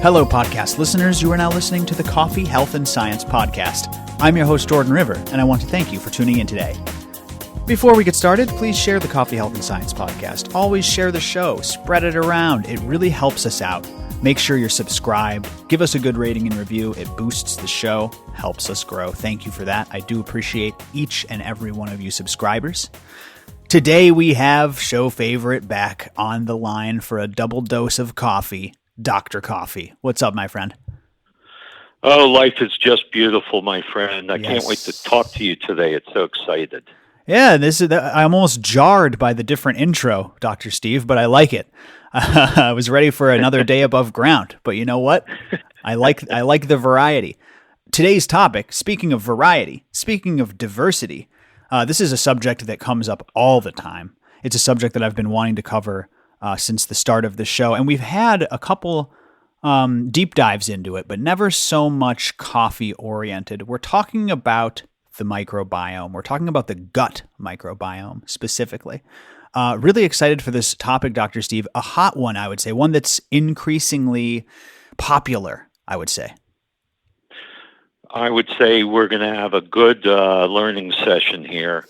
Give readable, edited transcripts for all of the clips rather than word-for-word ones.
Hello, podcast listeners. You are now listening to the Coffee, Health, and Science podcast. I'm your host, Jordan River, and I want to thank you for tuning in today. Before we get started, please share the Coffee, Health, and Science podcast. Always share the show. Spread it around. It really helps us out. Make sure you're subscribed. Give us a good rating and review. It boosts the show, helps us grow. Thank you for that. I do appreciate each and every one of you subscribers. Today we have show favorite back on the line for a double dose of coffee, Dr. Coffee. What's up, my friend? Oh, life is just beautiful, my friend. I Yes. can't wait to talk to you today. It's so excited. Yeah, I'm almost jarred by the different intro, Dr. Steve, but I like it. I was ready for another day above ground, but you know what? I like the variety. Today's topic, speaking of variety, speaking of diversity, this is a subject that comes up all the time. It's a subject that I've been wanting to cover since the start of the show, and we've had a couple deep dives into it, but never so much coffee-oriented. We're talking about the microbiome. We're talking about the gut microbiome specifically. Really excited for this topic, Dr. Steve. A hot one, I would say, one that's increasingly popular, I would say. I would say we're going to have a good learning session here.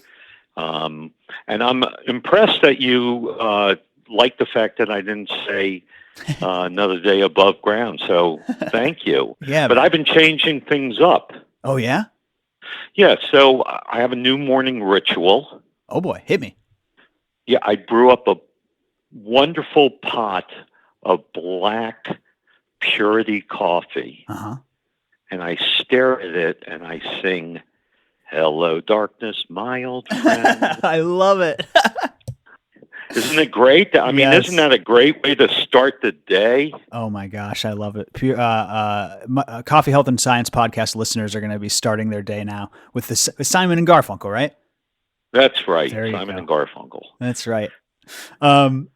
And I'm impressed that you like the fact that I didn't say another day above ground. So thank you. Yeah, but man. I've been changing things up. Oh, yeah? Yeah, so I have a new morning ritual. Oh, boy. Hit me. Yeah, I brew up a wonderful pot of black purity coffee. Uh-huh. And I stare at it and I sing, "Hello, darkness, my old friend." I love it. Isn't it great? I mean, Yes. Isn't that a great way to start the day? Oh my gosh, I love it. Coffee, Health, and Science podcast listeners are going to be starting their day now with Simon and Garfunkel, right? That's right, There you Simon go. and Garfunkel. That's right. I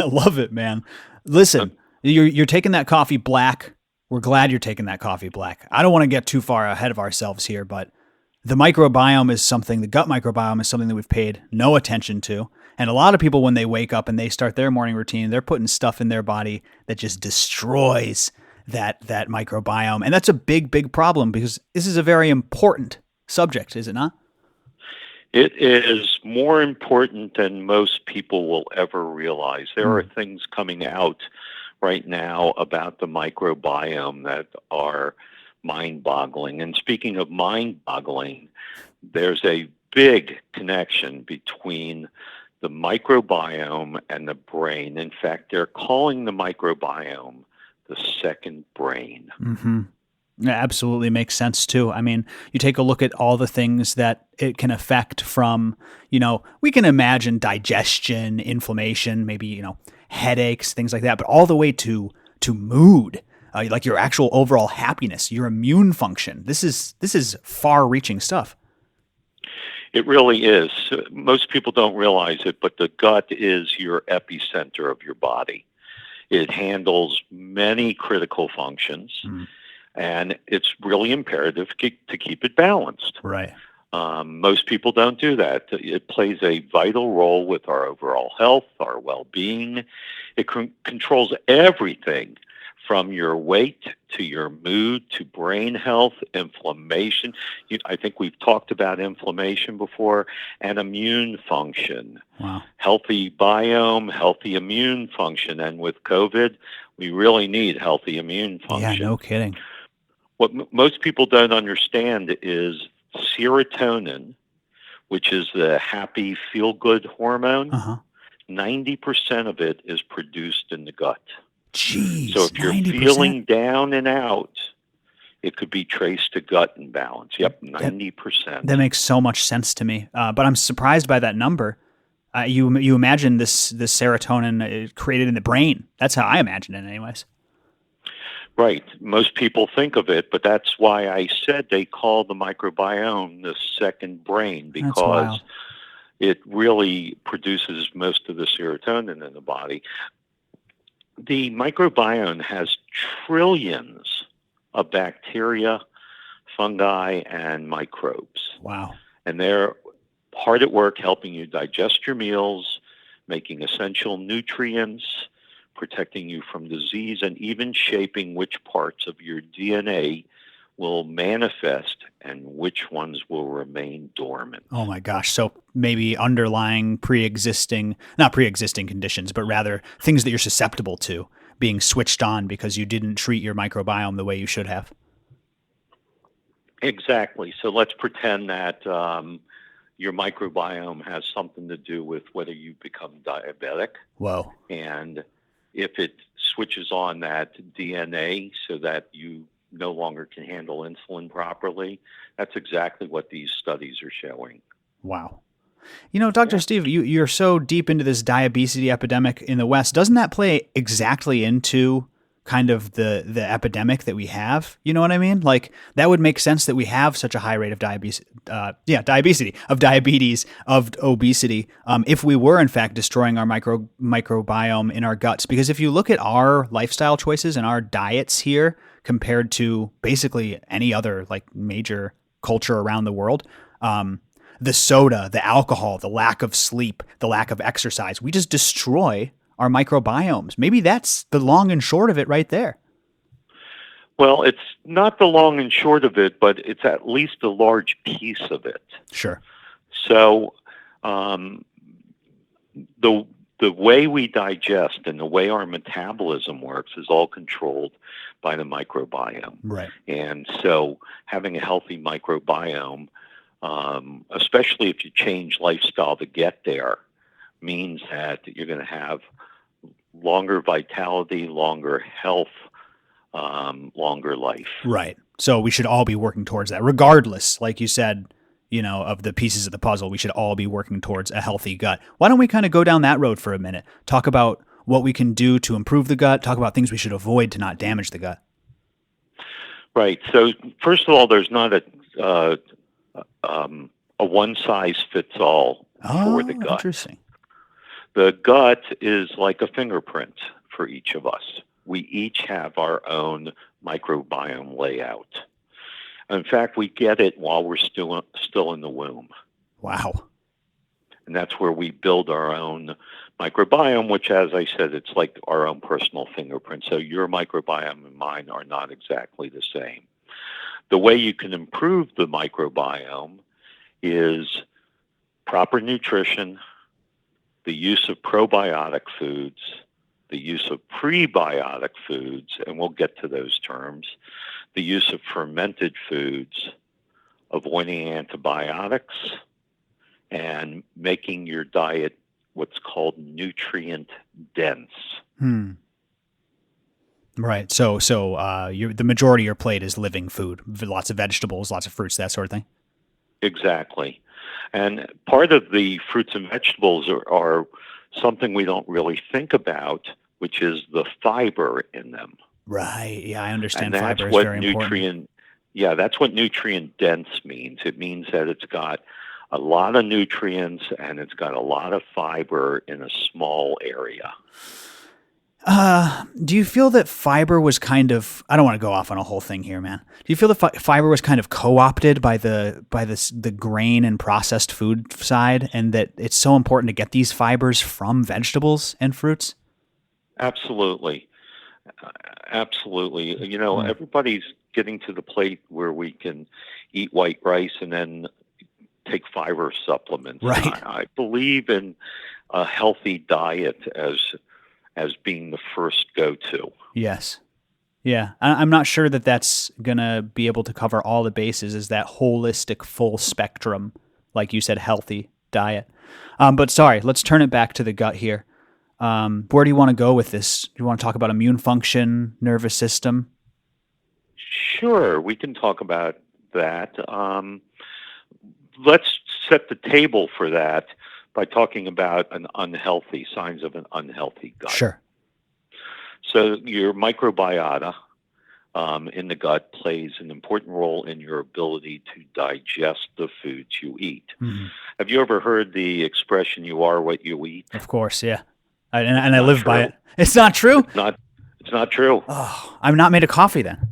love it, man. Listen, you're taking that coffee black. We're glad you're taking that coffee black. I don't want to get too far ahead of ourselves here, but the microbiome is something, the gut microbiome is something that we've paid no attention to. And a lot of people, when they wake up and they start their morning routine, they're putting stuff in their body that just destroys that microbiome. And that's a big, big problem because this is a very important subject, is it not? It is more important than most people will ever realize. There are things coming out right now about the microbiome that are mind-boggling. And speaking of mind-boggling, there's a big connection between the microbiome and the brain. In fact, they're calling the microbiome the second brain. Mm-hmm. It absolutely makes sense too. I mean, you take a look at all the things that it can affect from, we can imagine digestion, inflammation, maybe, headaches, things like that, but all the way to mood, like your actual overall happiness, your immune function. This is far-reaching stuff. It really is. Most people don't realize it, but the gut is your epicenter of your body. It handles many critical functions, and it's really imperative to keep it balanced. Right. Most people don't do that. It plays a vital role with our overall health, our well-being. It controls everything from your weight to your mood to brain health, inflammation. I think we've talked about inflammation before, and immune function. Wow. Healthy biome, healthy immune function. And with COVID, we really need healthy immune function. Yeah, no kidding. What most people don't understand is serotonin, which is the happy, feel-good hormone. 90% of it is produced in the gut. Jeez, so if you're 90%? feeling down and out, it could be traced to gut imbalance. Yep, 90%. That makes so much sense to me. But I'm surprised by that number. You imagine this serotonin created in the brain. That's how I imagine it anyways. Right. Most people think of it, but that's why I said they call the microbiome the second brain, because it really produces most of the serotonin in the body. The microbiome has trillions of bacteria, fungi, and microbes. Wow. And they're hard at work helping you digest your meals, making essential nutrients, protecting you from disease, and even shaping which parts of your DNA will manifest and which ones will remain dormant. Oh my gosh. So maybe underlying not pre-existing conditions, but rather things that you're susceptible to being switched on because you didn't treat your microbiome the way you should have. Exactly. So let's pretend that your microbiome has something to do with whether you become diabetic. Whoa. And if it switches on that DNA so that you no longer can handle insulin properly, that's exactly what these studies are showing. Wow. Dr. Steve, you're so deep into this diabetes epidemic in the West. Doesn't that play exactly into kind of the epidemic that we have? You know what I mean? Like, that would make sense that we have such a high rate of diabetes, of obesity, if we were in fact destroying our microbiome in our guts. Because if you look at our lifestyle choices and our diets here compared to basically any other like major culture around the world, the soda, the alcohol, the lack of sleep, the lack of exercise, we just destroy our microbiomes. Maybe that's the long and short of it right there. Well, it's not the long and short of it, but it's at least a large piece of it. Sure. So the way we digest and the way our metabolism works is all controlled by the microbiome. Right. And so having a healthy microbiome, especially if you change lifestyle to get there, means that you're going to have longer vitality, longer health, longer life. Right. So we should all be working towards that, regardless, like you said, of the pieces of the puzzle. We should all be working towards a healthy gut. Why don't we kind of go down that road for a minute? Talk about what we can do to improve the gut. Talk about things we should avoid to not damage the gut. Right. So first of all, there's not a one-size-fits-all for the gut. Interesting. The gut is like a fingerprint for each of us. We each have our own microbiome layout. In fact, we get it while we're still in the womb. Wow. And that's where we build our own microbiome, which, as I said, it's like our own personal fingerprint. So your microbiome and mine are not exactly the same. The way you can improve the microbiome is proper nutrition, the use of probiotic foods, the use of prebiotic foods, and we'll get to those terms, the use of fermented foods, avoiding antibiotics, and making your diet what's called nutrient dense. Right. So the majority of your plate is living food, lots of vegetables, lots of fruits, that sort of thing. Exactly. And part of the fruits and vegetables are something we don't really think about, which is the fiber in them. Right. Yeah, I understand. And that's fiber is what very important. That's what nutrient dense means. It means that it's got a lot of nutrients and it's got a lot of fiber in a small area. Do you feel that fiber was kind of, I don't want to go off on a whole thing here, man. Do you feel that fiber was kind of co-opted by the grain and processed food side, and that it's so important to get these fibers from vegetables and fruits? Absolutely. Absolutely. Everybody's getting to the plate where we can eat white rice and then take fiber supplements. Right. I believe in a healthy diet as being the first go-to. Yes. Yeah. I'm not sure that that's going to be able to cover all the bases as that holistic, full spectrum, like you said, healthy diet. But sorry, let's turn it back to the gut here. Where do you want to go with this? Do you want to talk about immune function, nervous system? Sure, we can talk about that. Let's set the table for that by talking about signs of an unhealthy gut. Sure. So your microbiota in the gut plays an important role in your ability to digest the foods you eat. Mm-hmm. Have you ever heard the expression, you are what you eat? Of course, yeah. And I live by it. It's not true? It's not true. Oh, I'm not made of coffee then.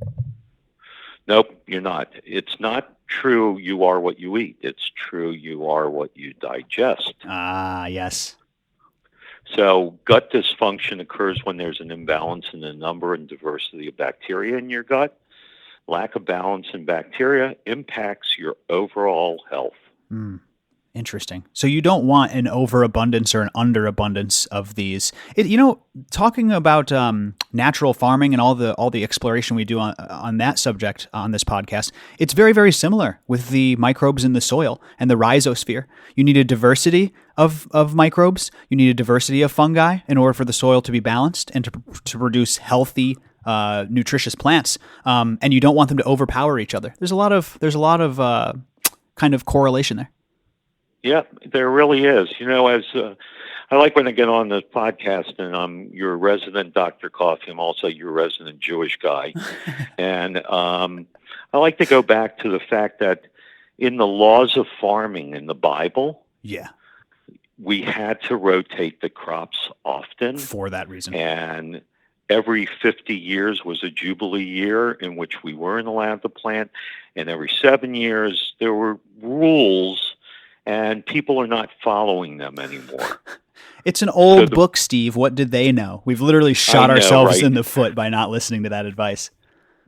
Nope, you're not. It's not true you are what you eat. It's true you are what you digest. Ah, yes. So gut dysfunction occurs when there's an imbalance in the number and diversity of bacteria in your gut. Lack of balance in bacteria impacts your overall health. Mm. Interesting. So you don't want an overabundance or an underabundance of these. Talking about natural farming and all the exploration we do on that subject on this podcast, it's very, very similar with the microbes in the soil and the rhizosphere. You need a diversity of microbes. You need a diversity of fungi in order for the soil to be balanced and to produce healthy, nutritious plants. And you don't want them to overpower each other. There's a lot of kind of correlation there. Yeah, there really is. As I like when I get on the podcast and I'm your resident Dr. Coffee, I'm also your resident Jewish guy. And I like to go back to the fact that in the laws of farming in the Bible, we had to rotate the crops often. For that reason. And every 50 years was a Jubilee year in which we weren't allowed to plant. And every 7 years, there were rules, and people are not following them anymore. It's an old book, Steve. What did they know? We've literally shot ourselves in the foot by not listening to that advice.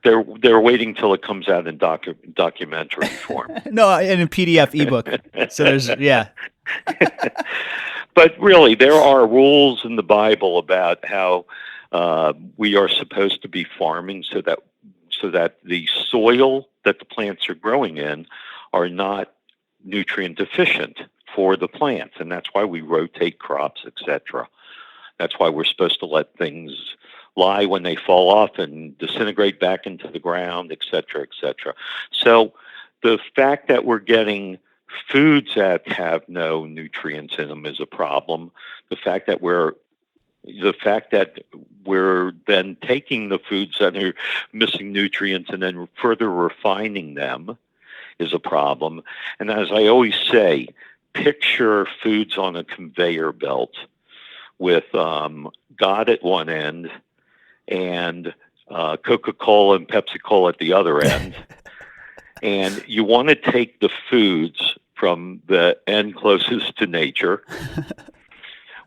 They're waiting till it comes out in documentary form. No, in a PDF ebook. So there's, But really, there are rules in the Bible about how we are supposed to be farming so that the soil that the plants are growing in are not nutrient deficient for the plants, and that's why we rotate crops, etc. That's why we're supposed to let things lie when they fall off and disintegrate back into the ground, etc., etc. So the fact that we're getting foods that have no nutrients in them is a problem. The fact that we're then taking the foods that are missing nutrients and then further refining them is a problem. And as I always say, picture foods on a conveyor belt with God at one end and Coca-Cola and Pepsi-Cola at the other end. And you want to take the foods from the end closest to nature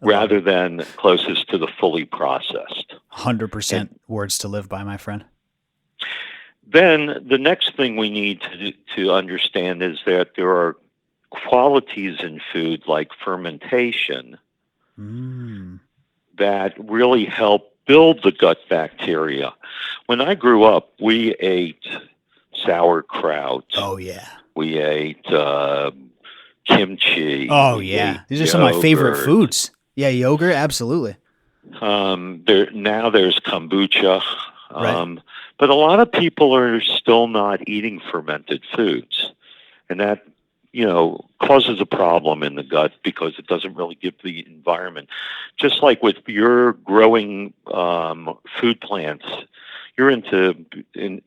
rather than closest to the fully processed. 100% words to live by, my friend. Then the next thing we need to understand is that there are qualities in food like fermentation that really help build the gut bacteria. When I grew up, we ate sauerkraut. Oh, yeah. We ate kimchi. Oh, yeah. These are some of my favorite foods. Yeah, yogurt, absolutely. There's kombucha. Right. But a lot of people are still not eating fermented foods. And that, causes a problem in the gut because it doesn't really give the environment. Just like with your growing food plants, you're into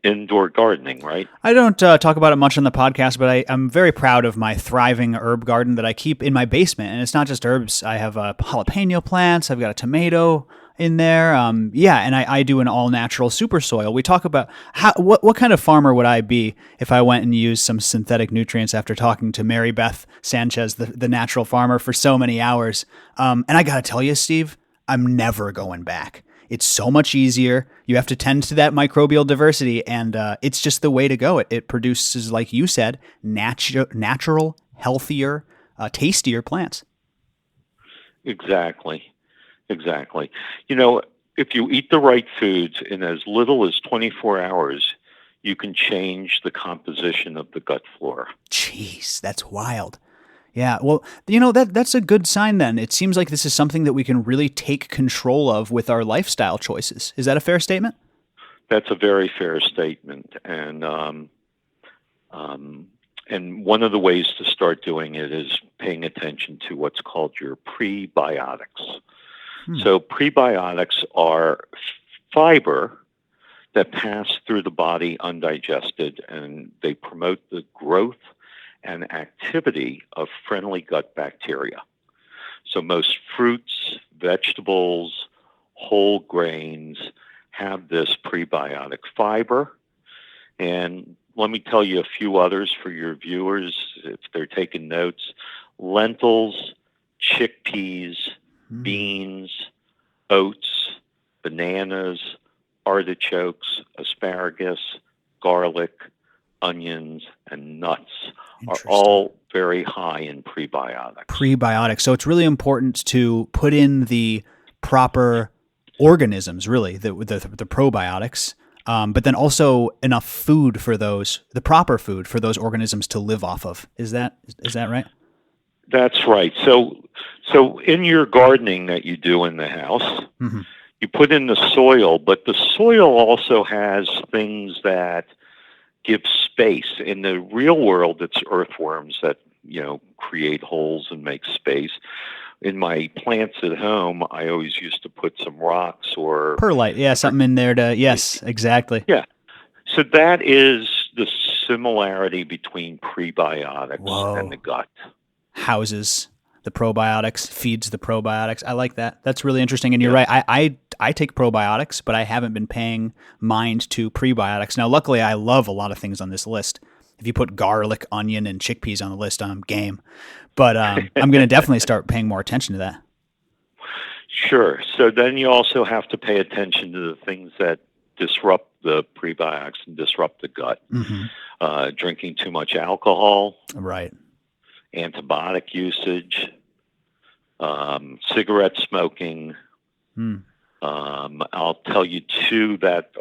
indoor gardening, right? I don't talk about it much on the podcast, but I'm very proud of my thriving herb garden that I keep in my basement. And it's not just herbs. I have jalapeno plants. I've got a tomato in there. And I do an all-natural super soil. We talk about what kind of farmer would I be if I went and used some synthetic nutrients after talking to Mary Beth Sanchez, the natural farmer, for so many hours. And I got to tell you, Steve, I'm never going back. It's so much easier. You have to tend to that microbial diversity, and it's just the way to go. It produces, like you said, natural, healthier, tastier plants. Exactly. If you eat the right foods in as little as 24 hours, you can change the composition of the gut flora. Jeez, that's wild. Yeah, well, that's a good sign then. It seems like this is something that we can really take control of with our lifestyle choices. Is that a fair statement? That's a very fair statement. And one of the ways to start doing it is paying attention to what's called your prebiotics. So prebiotics are fiber that pass through the body undigested, and they promote the growth and activity of friendly gut bacteria. So most fruits, vegetables, whole grains have this prebiotic fiber. And let me tell you a few others for your viewers if they're taking notes. Lentils, chickpeas, beans, oats, bananas, artichokes, asparagus, garlic, onions, and nuts are all very high in prebiotics. Prebiotics. So it's really important to put in the proper organisms, really, the probiotics, but then also enough food for those, the proper food for those organisms to live off of. Is that right? That's right. So in your gardening that you do in the house, you put in the soil, but the soil also has things that give space. In the real world, it's earthworms that, create holes and make space. In my plants at home, I always used to put some rocks or perlite. Yeah, something in there to, yes, exactly. Yeah. So that is the similarity between prebiotics and the gut. Houses the probiotics, feeds the probiotics. I like that. That's really interesting. And you're right. I take probiotics, but I haven't been paying mind to prebiotics. Now, luckily, I love a lot of things on this list. If you put garlic, onion, and chickpeas on the list, I'm game. But I'm going to definitely start paying more attention to that. Sure. So then you also have to pay attention to the things that disrupt the prebiotics and disrupt the gut. Drinking too much alcohol. Right. Antibiotic usage, cigarette smoking. I'll tell you two that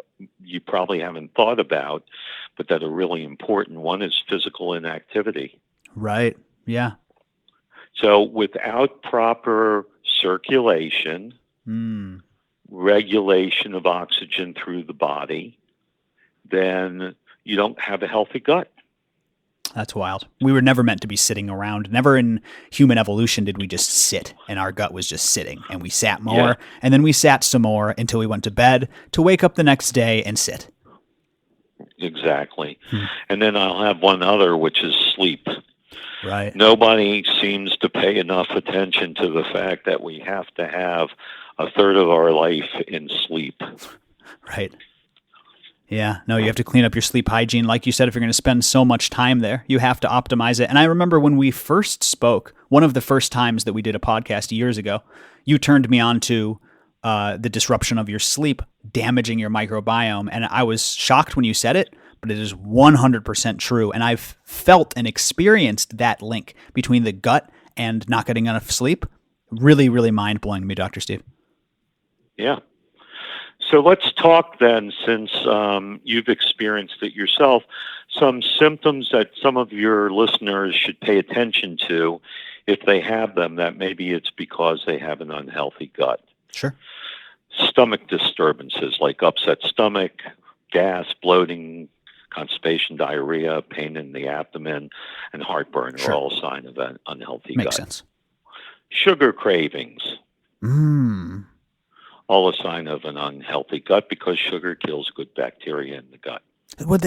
you probably haven't thought about, but that are really important. One is physical inactivity. Right. Yeah. So without proper circulation, regulation of oxygen through the body, then you don't have a healthy gut. That's wild. We were never meant to be sitting around. Never in human evolution did we just sit and our gut was just sitting, and we sat more and then we sat some more until we went to bed to wake up the next day and sit. Exactly. And then I'll have one other, which is sleep. Right. Nobody seems to pay enough attention to the fact that we have to have a third of our life in sleep. Right. Yeah, no, you have to clean up your sleep hygiene. Like you said, if you're going to spend so much time there, you have to optimize it. And I remember when we first spoke, one of the first times that we did a podcast years ago, you turned me on to the disruption of your sleep damaging your microbiome. And I was shocked when you said it, but it is 100% true. And I've felt and experienced that link between the gut and not getting enough sleep. Really, really mind-blowing to me, Dr. Steve. Yeah. So let's talk then, since you've experienced it yourself, some symptoms that some of your listeners should pay attention to if they have them, that maybe it's because they have an unhealthy gut. Sure. Stomach disturbances like upset stomach, gas, bloating, constipation, diarrhea, pain in the abdomen, and heartburn are all signs of an unhealthy gut. Makes sense. Sugar cravings. All a sign of an unhealthy gut, because sugar kills good bacteria in the gut. Well,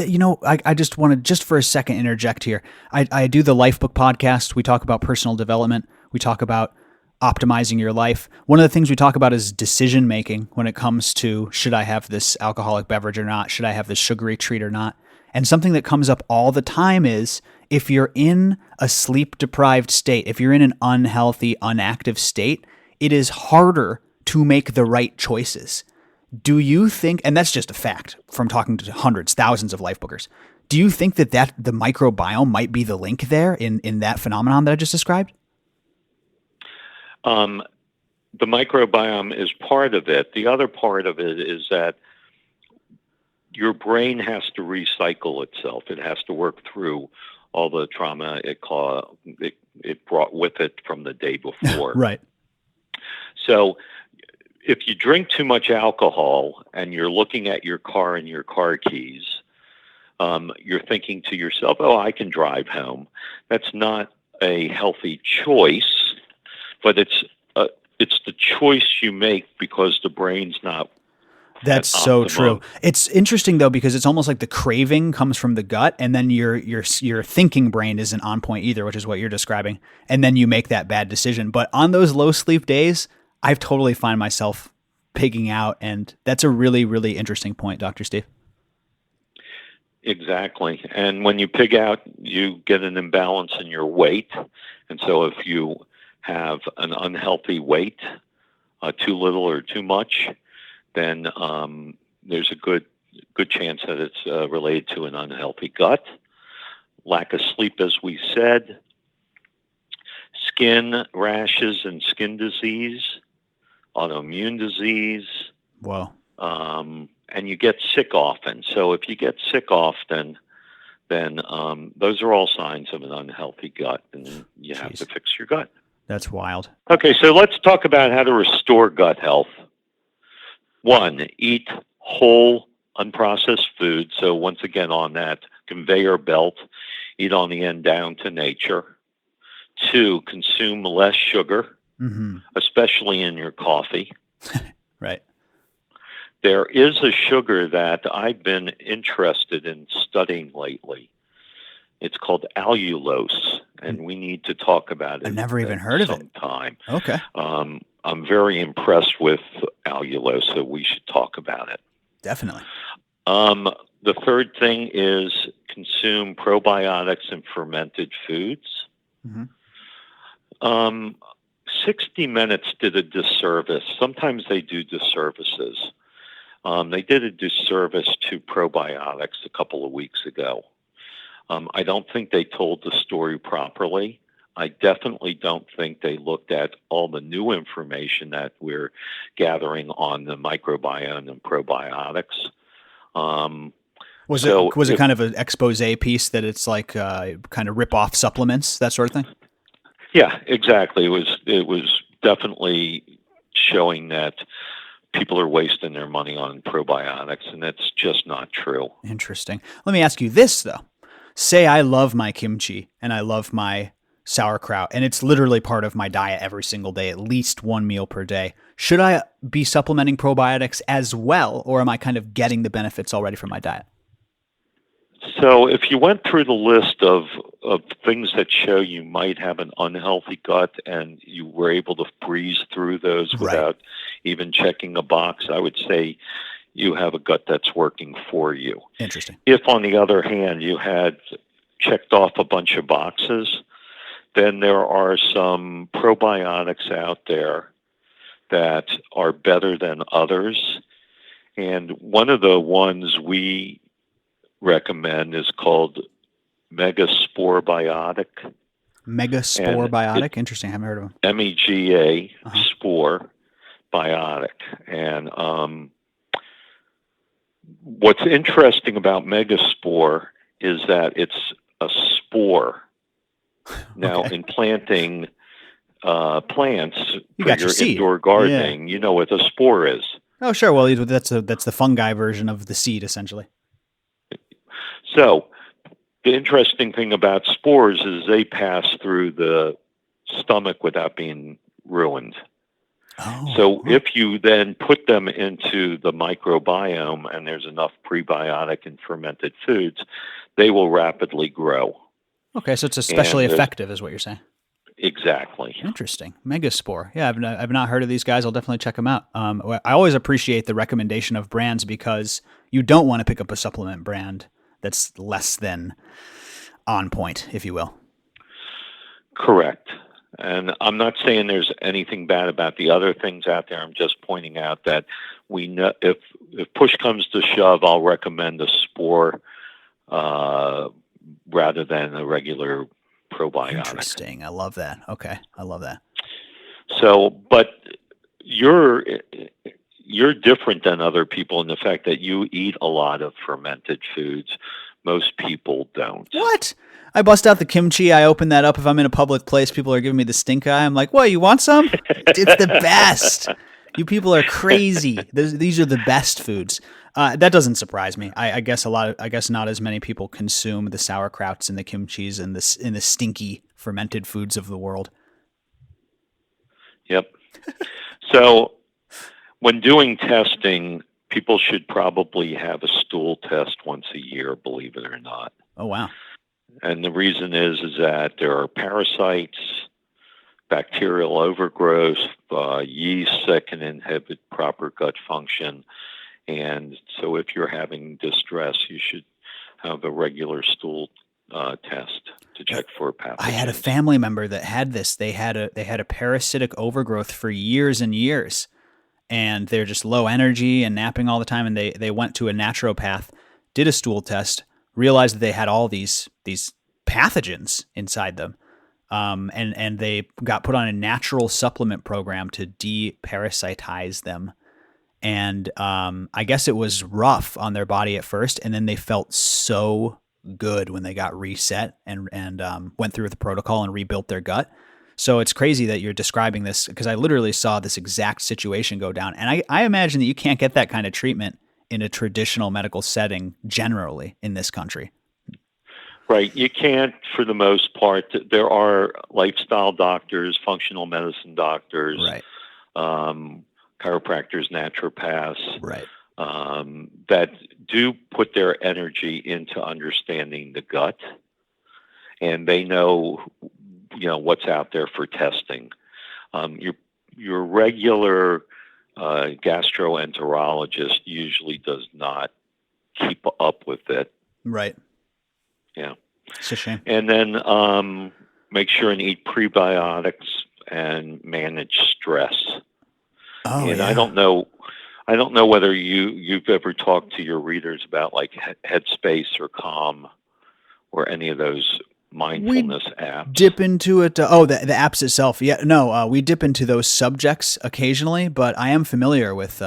I just want to, just for a second, interject here. I do the Lifebook podcast. We talk about personal development. We talk about optimizing your life. One of the things we talk about is decision making when it comes to, should I have this alcoholic beverage or not? Should I have this sugary treat or not? And something that comes up all the time is, if you're in a sleep deprived state, if you're in an unhealthy, unactive state, it is harder to make the right choices. Do you think, and that's just a fact from talking to hundreds, thousands of Lifebookers, do you think that the microbiome might be the link there in that phenomenon that I just described? The microbiome is part of it. The other part of it is that your brain has to recycle itself. It has to work through all the trauma it brought with it from the day before. Right. So if you drink too much alcohol and you're looking at your car and your car keys, you're thinking to yourself, oh, I can drive home. That's not a healthy choice, but it's the choice you make because the brain's not. That's so true. It's interesting though, because it's almost like the craving comes from the gut, and then your thinking brain isn't on point either, which is what you're describing. And then you make that bad decision. But on those low sleep days, I've totally find myself pigging out, and that's a really, really interesting point, Dr. Steve. Exactly. And when you pig out, you get an imbalance in your weight. And so if you have an unhealthy weight, too little or too much, then there's a good chance that it's related to an unhealthy gut. Lack of sleep, as we said, skin rashes and skin disease, autoimmune disease, Whoa. and you get sick often. So if you get sick often, then those are all signs of an unhealthy gut, and you have to fix your gut. That's wild. Okay, so let's talk about how to restore gut health. 1, eat whole, unprocessed food. So once again, on that conveyor belt, eat on the end down to nature. 2, consume less sugar, especially in your coffee. Right. There is a sugar that I've been interested in studying lately. It's called allulose, and we need to talk about it. I've never even heard of it. Sometime. Okay. I'm very impressed with allulose, so we should talk about it. Definitely. The third thing is consume probiotics and fermented foods. 60 Minutes did a disservice. Sometimes they do disservices. They did a disservice to probiotics a couple of weeks ago. I don't think they told the story properly. I definitely don't think they looked at all the new information that we're gathering on the microbiome and probiotics. Was it kind of an expose piece that it's like kind of rip off supplements, that sort of thing? Yeah, exactly. It was definitely showing that people are wasting their money on probiotics, and that's just not true. Interesting. Let me ask you this, though. Say I love my kimchi and I love my sauerkraut, and it's literally part of my diet every single day, at least one meal per day. Should I be supplementing probiotics as well, or am I kind of getting the benefits already from my diet? So if you went through the list of things that show you might have an unhealthy gut and you were able to breeze through those without even checking a box, I would say you have a gut that's working for you. Interesting. If, on the other hand, you had checked off a bunch of boxes, then there are some probiotics out there that are better than others. And one of the ones we recommend is called Megasporebiotic. Megasporebiotic? Interesting. I haven't heard of them. MEGA Spore Biotic. And what's interesting about Megaspore is that it's a spore. Now, in planting plants for your indoor gardening, you know what a spore is. Oh, sure. Well, that's the fungi version of the seed, essentially. So the interesting thing about spores is they pass through the stomach without being ruined. So if you then put them into the microbiome and there's enough prebiotic and fermented foods, they will rapidly grow. Okay, so it's especially effective is what you're saying. Exactly. Interesting. Megaspore. Yeah, I've not heard of these guys. I'll definitely check them out. I always appreciate the recommendation of brands because you don't want to pick up a supplement brand that's less than on point, if you will. Correct. And I'm not saying there's anything bad about the other things out there. I'm just pointing out that we know if push comes to shove, I'll recommend a spore rather than a regular probiotic. Interesting. I love that. Okay. I love that. So, but you're different than other people in the fact that you eat a lot of fermented foods. Most people don't. What? I bust out the kimchi. I open that up. If I'm in a public place, people are giving me the stink eye. I'm like, what, you want some? It's the best. You people are crazy. These are the best foods. That doesn't surprise me. I guess not as many people consume the sauerkrauts and the kimchis and the stinky fermented foods of the world. Yep. So when doing testing, people should probably have a stool test once a year, believe it or not. Oh, wow. And the reason is that there are parasites, bacterial overgrowth, yeast that can inhibit proper gut function. And so if you're having distress, you should have a regular stool test to check for pathogens. I had a family member that had this. They had a parasitic overgrowth for years and years, and they're just low energy and napping all the time. And they went to a naturopath, did a stool test, realized that they had all these pathogens inside them. And they got put on a natural supplement program to deparasitize them. And I guess it was rough on their body at first, and then they felt so good when they got reset and went through the protocol and rebuilt their gut. So it's crazy that you're describing this, because I literally saw this exact situation go down. And I imagine that you can't get that kind of treatment in a traditional medical setting generally in this country. Right. You can't, for the most part. There are lifestyle doctors, functional medicine doctors, Right. Chiropractors, naturopaths, Right. that do put their energy into understanding the gut, and they know, what's out there for testing. Your regular gastroenterologist usually does not keep up with it. Right. Yeah. It's a shame. And then make sure and eat prebiotics and manage stress. Oh, and yeah. I don't know whether you've ever talked to your readers about like Headspace or Calm or any of those mindfulness apps. Dip into it. The apps itself. Yeah, no, we dip into those subjects occasionally, but I am familiar with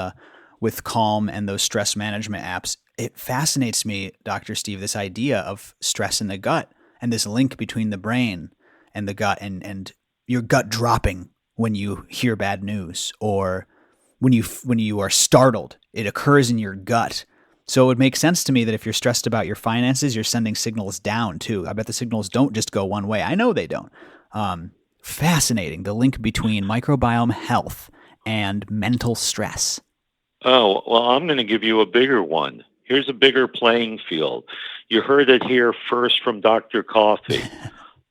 Calm and those stress management apps. It fascinates me, Dr. Steve, this idea of stress in the gut and this link between the brain and the gut, and your gut dropping when you hear bad news, or when you are startled. It occurs in your gut. So it would make sense to me that if you're stressed about your finances, you're sending signals down too. I bet the signals don't just go one way. I know they don't. Fascinating, the link between microbiome health and mental stress. Oh, well, I'm going to give you a bigger one. Here's a bigger playing field. You heard it here first from Dr. Coffee.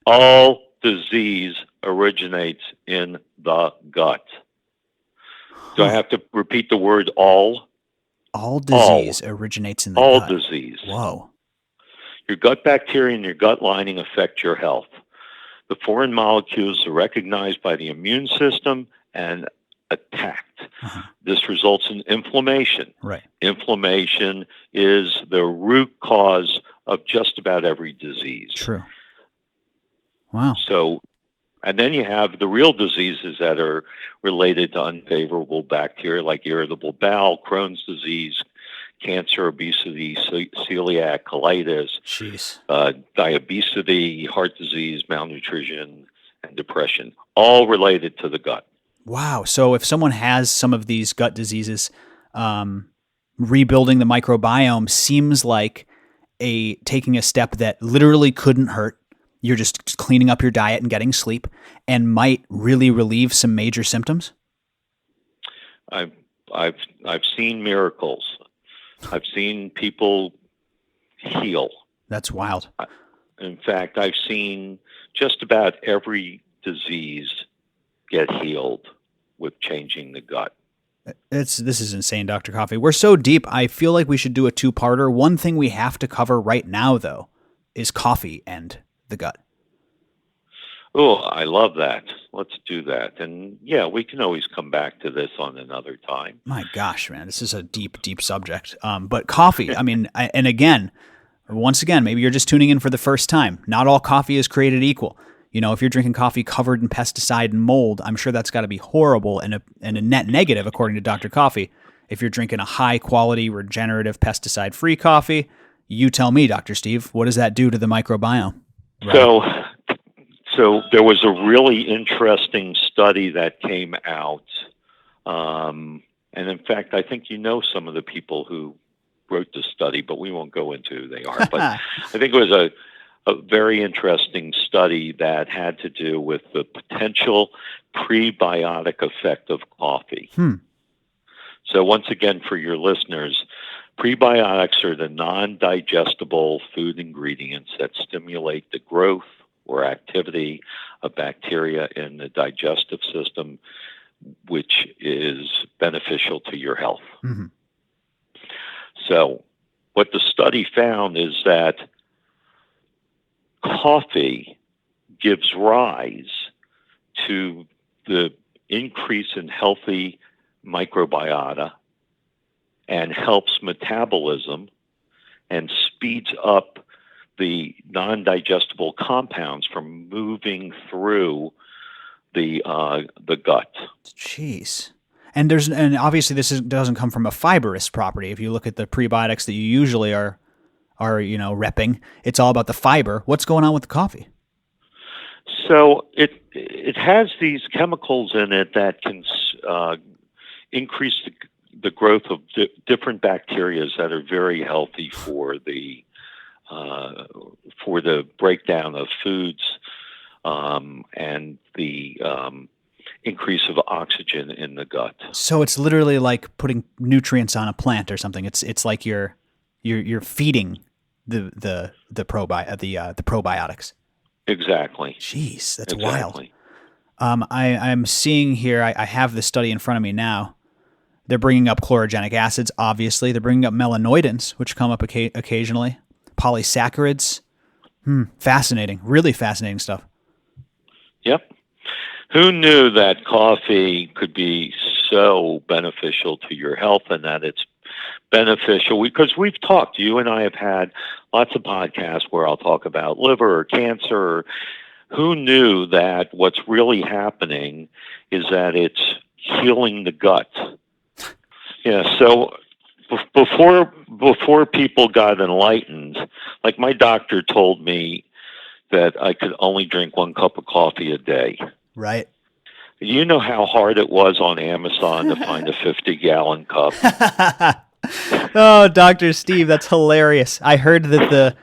All disease originates in the gut. Do I have to repeat the word all? All disease originates in the gut. All gut. disease. Whoa. Your gut bacteria and your gut lining affect your health. The foreign molecules are recognized by the immune system and attacked. Uh-huh. This results in inflammation. Right. Inflammation is the root cause of just about every disease. True. Wow. So, and then you have the real diseases that are related to unfavorable bacteria, like irritable bowel, Crohn's disease, cancer, obesity, celiac, colitis, diabetes, heart disease, malnutrition, and depression, all related to the gut. Wow. So if someone has some of these gut diseases, rebuilding the microbiome seems like taking a step that literally couldn't hurt. You're just cleaning up your diet and getting sleep, and might really relieve some major symptoms. I've seen miracles. I've seen people heal. That's wild. In fact, I've seen just about every disease get healed with changing the gut. This is insane, Dr. Coffee. We're so deep. I feel like we should do a two-parter. One thing we have to cover right now, though, is coffee and the gut. Oh, I love that. Let's do that. And yeah, we can always come back to this on another time. My gosh, man, this is a deep, deep subject. But coffee, I mean, and again, once again, maybe you're just tuning in for the first time. Not all coffee is created equal. If you're drinking coffee covered in pesticide and mold, I'm sure that's got to be horrible and a net negative, according to Dr. Coffee. If you're drinking a high-quality, regenerative, pesticide-free coffee, you tell me, Dr. Steve, what does that do to the microbiome? Right. So there was a really interesting study that came out, and in fact, I think you know some of the people who wrote the study, but we won't go into who they are. But I think it was a very interesting study that had to do with the potential prebiotic effect of coffee. So once again, for your listeners, prebiotics are the non-digestible food ingredients that stimulate the growth or activity of bacteria in the digestive system, which is beneficial to your health. Mm-hmm. So what the study found is that coffee gives rise to the increase in healthy microbiota and helps metabolism and speeds up the non-digestible compounds from moving through the gut. Jeez. And obviously this doesn't come from a fibrous property. If you look at the prebiotics that you usually are repping, it's all about the fiber. What's going on with the coffee? So it has these chemicals in it that can increase the growth of different bacteria that are very healthy for the breakdown of foods and the increase of oxygen in the gut. So it's literally like putting nutrients on a plant or something. It's like you're feeding the probiotics. Exactly. Jeez, that's exactly. wild. I'm seeing here, I have the study in front of me now. They're bringing up chlorogenic acids, obviously. They're bringing up melanoidins, which come up occasionally. Polysaccharids. Fascinating. Really fascinating stuff. Yep. Who knew that coffee could be so beneficial to your health and that it's beneficial? Because we've talked, you and I have had lots of podcasts where I'll talk about liver or cancer. Who knew that what's really happening is that it's healing the gut? Yeah, so before people got enlightened, like my doctor told me that I could only drink 1 cup of coffee a day. Right. You know how hard it was on Amazon to find a 50-gallon cup. Oh, Dr. Steve, that's hilarious. I heard that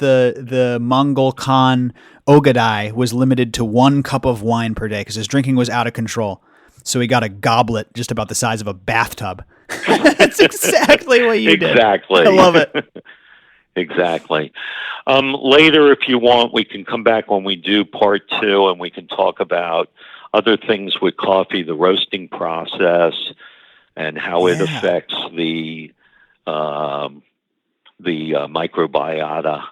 the Mongol Khan Ogadai was limited to 1 cup of wine per day because his drinking was out of control. So he got a goblet just about the size of a bathtub. That's exactly what you did. Exactly. I love it. Exactly. Later, if you want, we can come back when we do part 2 and we can talk about other things with coffee, the roasting process, and how it affects the microbiota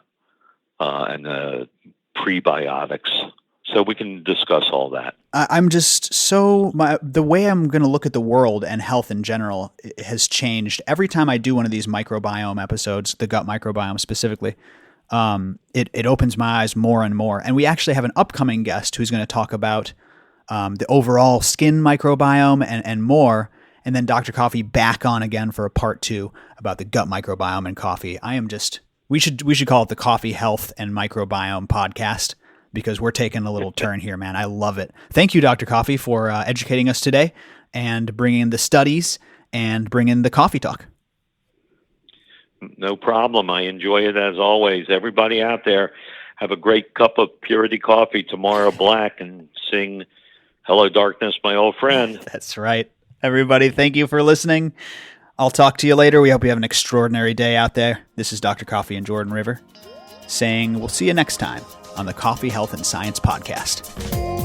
and the prebiotics. So we can discuss all that. I'm just the way I'm going to look at the world and health in general has changed. Every time I do one of these microbiome episodes, the gut microbiome specifically, it opens my eyes more and more. And we actually have an upcoming guest who's going to talk about the overall skin microbiome and more. And then Dr. Coffee back on again for a part 2 about the gut microbiome and coffee. We should call it the Coffee Health and Microbiome Podcast, because we're taking a little turn here, man. I love it. Thank you, Dr. Coffee, for educating us today and bringing the studies and bringing the coffee talk. No problem. I enjoy it as always. Everybody out there, have a great cup of Purity coffee tomorrow black and sing Hello Darkness, My Old Friend. That's right. Everybody, thank you for listening. I'll talk to you later. We hope you have an extraordinary day out there. This is Dr. Coffee and Jordan River saying we'll see you next time on the Coffee, Health, and Science Podcast.